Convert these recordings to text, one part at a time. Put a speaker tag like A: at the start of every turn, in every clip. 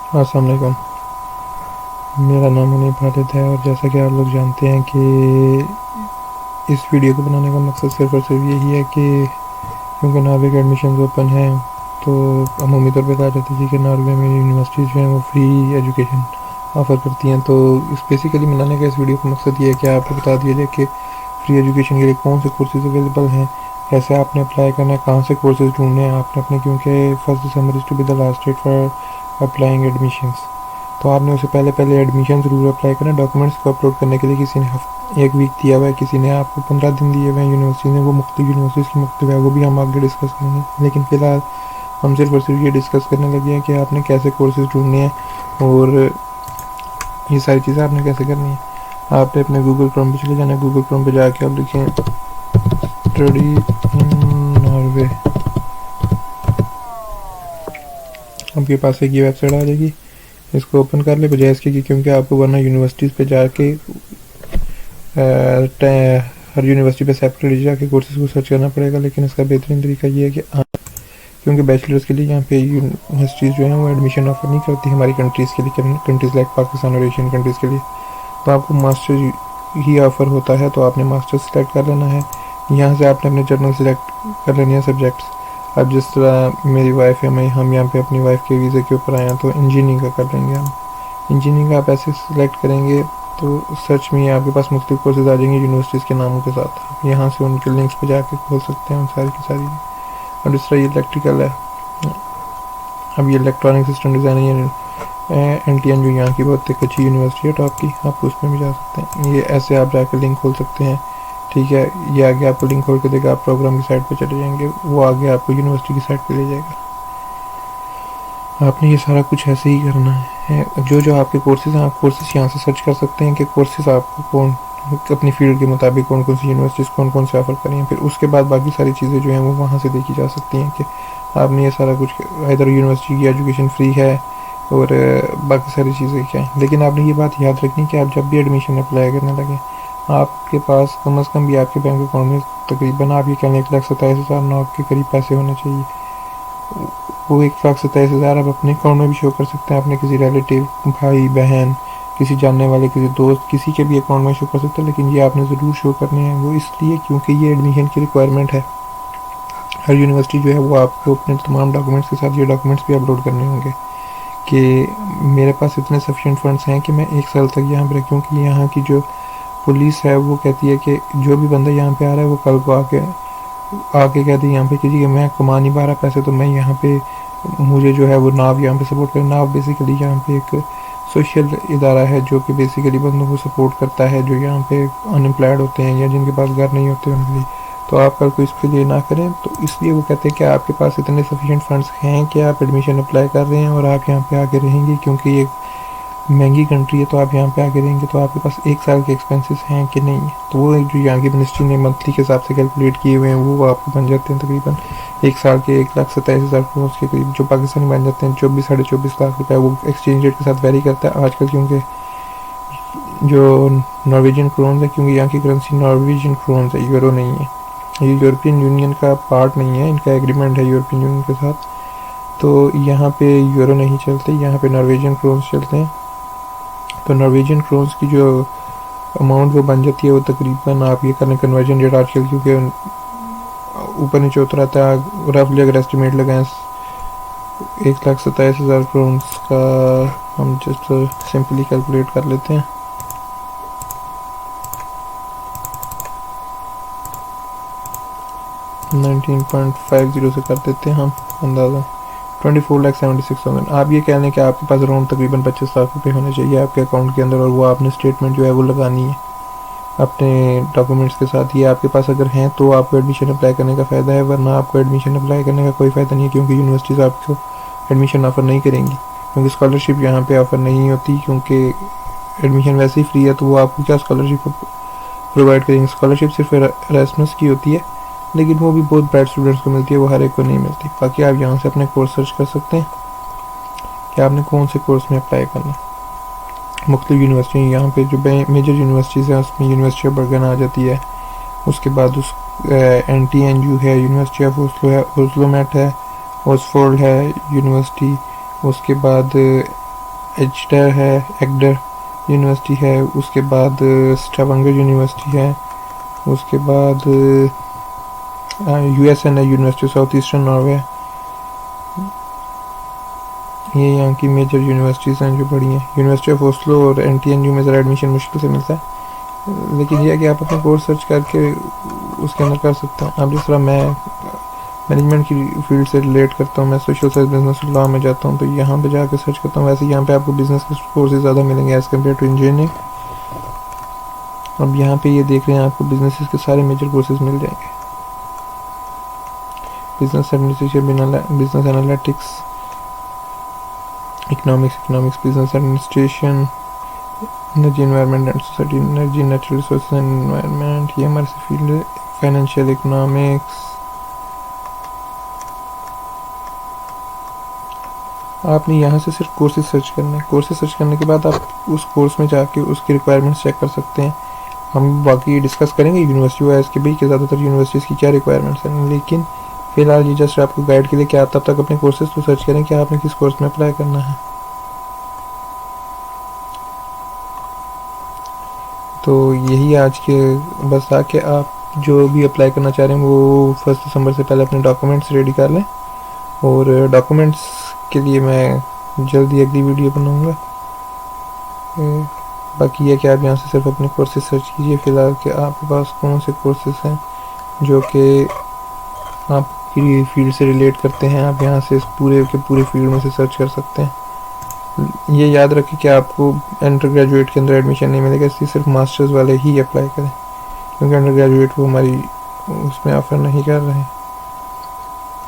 A: अस्सलाम वालेकुम। मेरा नाम मुनीब खालिद है और जैसा कि आप लोग जानते हैं कि इस वीडियो को बनाने का मकसद सिर्फ़ और सिर्फ यही है कि क्योंकि नॉर्वे के एडमिशन ओपन हैं तो अमूमी तौर पे कहा जाता है कि नॉर्वे में यूनिवर्सिटीज़ जो हैं वो फ्री एजुकेशन ऑफ़र करती हैं। तो इस बेसिकली बनाने का इस वीडियो का मकसद ये है कि आपको बता दिया जाए कि फ्री एजुकेशन के लिए कौन से कोर्सेज़ अवेलेबल हैं, कैसे आपने अप्लाई करना है, कहाँ से कोर्सेज़ ढूंढने हैं आपने अपने, क्योंकि 1 December is to be the last date for applying admissions. तो आपने उससे पहले एडमिशन ज़रूर अप्लाई करना। डॉक्यूमेंट्स को अपलोड करने के लिए किसी ने 1 वीक दिया हुआ है, किसी ने आपको 15 दिन दिए हुए हैं यूनिवर्सिटी ने, वो मुख्तलिफ यूनिवर्सिटीज़ की मुख्तलिफ है, वो भी हम आगे डिस्कस करेंगे। लेकिन फ़िलहाल हम सिर्फ और सिर्फ ये डिस्कस करने लगे हैं कि आपने कैसे कोर्सेज़ ढूंढने हैं और ये सारी चीज़ें आपने कैसे करनी है। आपने अपने गूगल क्रोम पे चले जाना है। गूगल क्रोम पे जाके आप लिखें स्टडी इन नॉर्वे, आपके पास एक ये वेबसाइट आ जाएगी। इसको ओपन कर ले बजाय इसके क्योंकि आपको वरना यूनिवर्सिटीज़ पे जाके हर यूनिवर्सिटी पे सेपरेट जाके कोर्सेज को सर्च करना पड़ेगा। लेकिन इसका बेहतरीन तरीका ये है कि क्योंकि बैचलर्स के लिए यहाँ पे यूनिवर्सिटीज़ जो हैं वो एडमिशन ऑफर नहीं करती हमारी कंट्रीज़ के लिए, कंट्रीज़ लाइक पाकिस्तान और एशियन कंट्रीज़ के लिए। तो आपको मास्टर ही ऑफ़र होता है, तो आपने मास्टर सेलेक्ट कर लेना है। यहाँ से आपने अपने जर्नल सेलेक्ट कर लेनी है सब्जेक्ट्स। अब जिस तरह मेरी वाइफ है, हम यहाँ पे अपनी वाइफ के वीज़े के ऊपर आए हैं तो इंजीनियरिंग का कर लेंगे हम। इंजीनियरिंग आप ऐसे सिलेक्ट करेंगे तो सर्च में आपके पास मुख्तलिफ कोर्सेज आ जाएंगे यूनिवर्सिटीज़ के नामों के साथ। आप यहाँ से उनके लिंक्स पे जाके खोल सकते हैं उन सारी की सारी। और दूसरा ये इलेक्ट्रिकल है। अब ये इलेक्ट्रॉनिक सिस्टम डिज़ाइनिंग NTN जो यहाँ की बहुत एक अच्छी यूनिवर्सिटी है टॉप की, आप उसमें भी जा सकते हैं। ये ऐसे आप जाकर लिंक खोल सकते हैं, ठीक है। ये आगे आपको लिंक खोल के देगा, आप प्रोग्राम की साइट पे चले जाएंगे, वो आगे आपको यूनिवर्सिटी की साइट पे ले जाएगा। आपने ये सारा कुछ ऐसे ही करना है। जो आपके कोर्सेज हैं, आप कोर्सेज यहाँ से सर्च कर सकते हैं कि कोर्सेज आपको कौन अपनी फील्ड के मुताबिक कौन कौन सी यूनिवर्सिटीज़ कौन कौन से ऑफ़र करें। फिर उसके बाद बाकी सारी चीज़ें जो हैं वो वहाँ से देखी जा सकती हैं कि आपने ये सारा कुछ इधर यूनिवर्सिटी की एजुकेशन फ्री है और बाकी सारी चीज़ें क्या हैं। लेकिन आपने ये बात याद रखनी कि आप जब भी एडमिशन अप्लाई करने लगें, आपके पास कम अज़ कम भी आपके बैंक अकाउंट में तकरीबन आप ये कहें 1,27,009 के करीब पैसे होने चाहिए। वो 1,27,000 आप अपने अकाउंट में भी शो कर सकते हैं, अपने किसी रिलेटिव, भाई बहन, किसी जानने वाले, किसी दोस्त, किसी के भी अकाउंट में शो कर सकते हैं। लेकिन ये आपने ज़रूर शो करने हैं, वो इसलिए क्योंकि ये एडमिशन की रिक्वायरमेंट है। हर यूनिवर्सिटी जो है वो आपको अपने तमाम डॉक्यूमेंट्स के साथ ये डॉक्यूमेंट्स भी अपलोड करने होंगे कि मेरे पास इतने सफिशिएंट फंड्स हैं कि मैं 1 साल तक यहाँ पर, क्योंकि यहाँ की जो पुलिस है वो कहती है कि जो भी बंदा यहाँ पे आ रहा है वो कल को आके कहती है यहाँ पे कि मैं कमा नहीं पा रहा पैसे, तो मैं यहाँ पे मुझे जो है वो नाव यहाँ पे सपोर्ट करे। नाव बेसिकली यहाँ पे एक सोशल इदारा है जो कि बेसिकली बंदों को सपोर्ट करता है जो यहाँ पे अनएम्प्लॉयड होते हैं या जिनके पास घर नहीं होते उनके लिए। तो आप कल को इसके लिए ना करें, तो इसलिए वो कहते हैं कि आपके पास इतने सफिशिएंट फंड्स हैं कि आप एडमिशन अप्लाई कर रहे हैं और आप यहाँ पे आके रहेंगे, क्योंकि ये महंगी कंट्री है। तो आप यहाँ पे आके रहेंगे तो आपके पास 1 साल के एक्सपेंसेस हैं कि नहीं है। तो वो जो यहाँ की मिनिस्ट्री ने मंथली के हिसाब से कैलकुलेट किए हुए हैं वो आपको बन जाते हैं तकरीबन 1 साल के 1,27,000 करोड़ के करीब, जो पाकिस्तानी बन जाते हैं 24-24.5 लाख रुपये। वो एक्सचेंज रेट के साथ वेरी करता है आजकल, क्योंकि जो नॉर्वेजियन क्रोन्स है, क्योंकि यहाँ की करेंसी नॉर्वेजियन क्रोन्स है, यूरो नहीं है। ये यूरोपियन यूनियन का पार्ट नहीं है, इनका एग्रीमेंट है यूरोपियन यूनियन के साथ। तो यहाँ पे यूरो नहीं चलते, यहाँ पे नॉर्वेजियन क्रोन्स चलते हैं। तो नॉर्वेजियन क्रोन्स की जो अमाउंट वो बन जाती है वो तकरीबन, आप ये करने कन्वर्जन रेट आजकल क्योंकि ऊपर नीचे उतर आता है, रफली अगर एस्टिमेट लगाएं 1,27,000 क्रोन्स का हम जस्ट सिंपली कैलकुलेट कर लेते हैं। $19.50 से कर देते हैं हम अंदाज़ा 24,76,000। आप ये कह लें कि आपके पास अराउंड तकरीबन 25 लाख रुपये होने चाहिए आपके अकाउंट के अंदर, और वो आपने स्टेटमेंट जो है वो लगानी है अपने डॉक्यूमेंट्स के साथ। ये आपके पास अगर हैं तो आपको एडमिशन अप्लाई करने का फ़ायदा है, वरना आपको एडमिशन अप्लाई करने का कोई फ़ायदा नहीं है, क्योंकि यूनिवर्सिटीज़ आपको एडमिशन ऑफ़र नहीं करेंगी, क्योंकि स्कॉलरशिप यहाँ पे ऑफ़र नहीं होती, क्योंकि एडमिशन वैसे ही फ्री है। तो वो आपको क्या स्कॉलरशिप प्रोवाइड करेंगे? स्कॉलरशिप सिर्फ एरास्मस की होती है, लेकिन वो भी बहुत ब्राइट स्टूडेंट्स को मिलती है, वो हर एक को नहीं मिलती। बाकी आप यहाँ से अपने कोर्स सर्च कर सकते हैं कि आपने कौन से कोर्स में अप्लाई करना है। मुख्तलिफ यूनिवर्सिटी यहाँ पे जो मेजर यूनिवर्सिटीज़ हैं उसमें यूनिवर्सिटी ऑफ बर्गन आ जाती है, उसके बाद उस NTNU है, यूनिवर्सिटी ऑफ ओस्लो है, ओस्लो मेट है, ओसफोर्ड है यूनिवर्सिटी, उसके बाद एगडर यूनिवर्सिटी है, उसके बाद स्टावंगर यूनिवर्सिटी है, उसके बाद USN है, यूनिवर्सिटी साउथ ईस्टर्न नॉर्वे। ये यहाँ की मेजर यूनिवर्सिटीज़ हैं जो बड़ी हैं। यूनिवर्सिटी ऑफ ओस्लो और NTNU में ज़रा एडमिशन मुश्किल से मिलता है, लेकिन यह है कि आप अपना कोर्स सर्च करके उसके अंदर कर सकते हैं। अब जिस तरह मैं मैनेजमेंट की फील्ड से रिलेट करता हूँ, मैं सोशल साइंस बिजनेस लॉ में जाता हूँ, तो यहाँ पे जाकर सर्च करता हूँ। वैसे यहाँ पे आपको बिजनेस के कोर्सेज ज़्यादा मिलेंगे एज़ कम्पेयर टू इंजीनियरिंग। अब यहाँ पे ये देख रहे हैं आपको बिजनेस के सारे मेजर कोर्सेज मिल जाएंगे। Business administration, business analytics, economics, business administration, energy environment and society, energy, natural resources and environment, ये हमारे से फील्ड है। Financial economics. आपने यहाँ से सिर्फ कोर्सेज सर्च करने हैं। कोर्सेज सर्च करने के बाद आप उस कोर्स में जाके उसकी रिक्वायरमेंट्स चेक कर सकते हैं। हम बाकी डिस्कस करेंगे यूनिवर्सिटी वाइज के भी कि ज़्यादातर यूनिवर्सिटीज़ की क्या रिक्वायरमेंट्स हैं, लेकिन फ़िलहाल ये जस्ट आपको गाइड के लिए कि आप तब तक अपने कोर्सेज तो सर्च करें कि आपने किस कोर्स में अप्लाई करना है। तो यही आज के बस था कि आप जो भी अप्लाई करना चाह रहे हैं वो 1 दिसंबर से पहले अपने डॉक्यूमेंट्स रेडी कर लें, और डॉक्यूमेंट्स के लिए मैं जल्दी अगली वीडियो बनाऊंगा। बाकी ये कि आप यहाँ से सिर्फ अपने कोर्सेज सर्च कीजिए फ़िलहाल कि आपके पास कौन से कोर्सेज हैं जो कि आपकी फील्ड से रिलेट करते हैं। आप यहाँ से इस पूरे के पूरे फील्ड में से सर्च कर सकते हैं। ये याद रखें कि आपको अंडर ग्रेजुएट के अंदर एडमिशन नहीं मिलेगा, इसलिए सिर्फ मास्टर्स वाले ही अप्लाई करें, क्योंकि अंडर ग्रेजुएट वो हमारी उसमें ऑफ़र नहीं कर रहे हैं।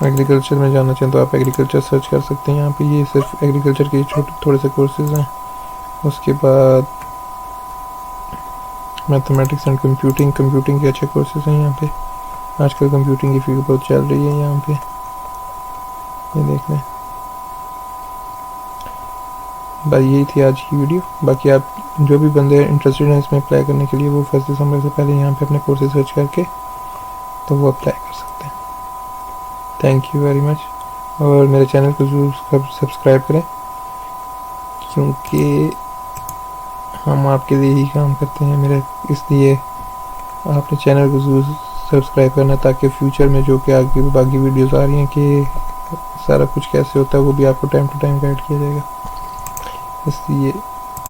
A: एग्रीकल्चर में जाना चाहें तो आप एग्रीकल्चर सर्च कर सकते हैं। यहाँ पे ये सिर्फ एग्रीकल्चर के थोड़े से कोर्सेज हैं। उसके बाद मैथमेटिक्स एंड कंप्यूटिंग के अच्छे कोर्सेज हैं यहाँ पे। आजकल कंप्यूटिंग की फील्ड बहुत चल रही है यहाँ पे, ये देख लें। बस यही थी आज की वीडियो। बाकी आप जो भी बंदे इंटरेस्टेड हैं इसमें अप्लाई करने के लिए, वो 1 दिसंबर से पहले यहाँ पे अपने कोर्सेज सर्च करके तो वो अप्लाई कर सकते हैं। थैंक यू वेरी मच, और मेरे चैनल को ज़रूर सब्सक्राइब करें, क्योंकि हम आपके लिए ही काम करते हैं मेरे, इसलिए आपने चैनल को ज़रूर सब्सक्राइब करना, ताकि फ्यूचर में जो कि आगे बाकी वीडियोस आ रही हैं कि सारा कुछ कैसे होता है वो भी आपको टाइम टू टाइम गाइड किया जाएगा। इसलिए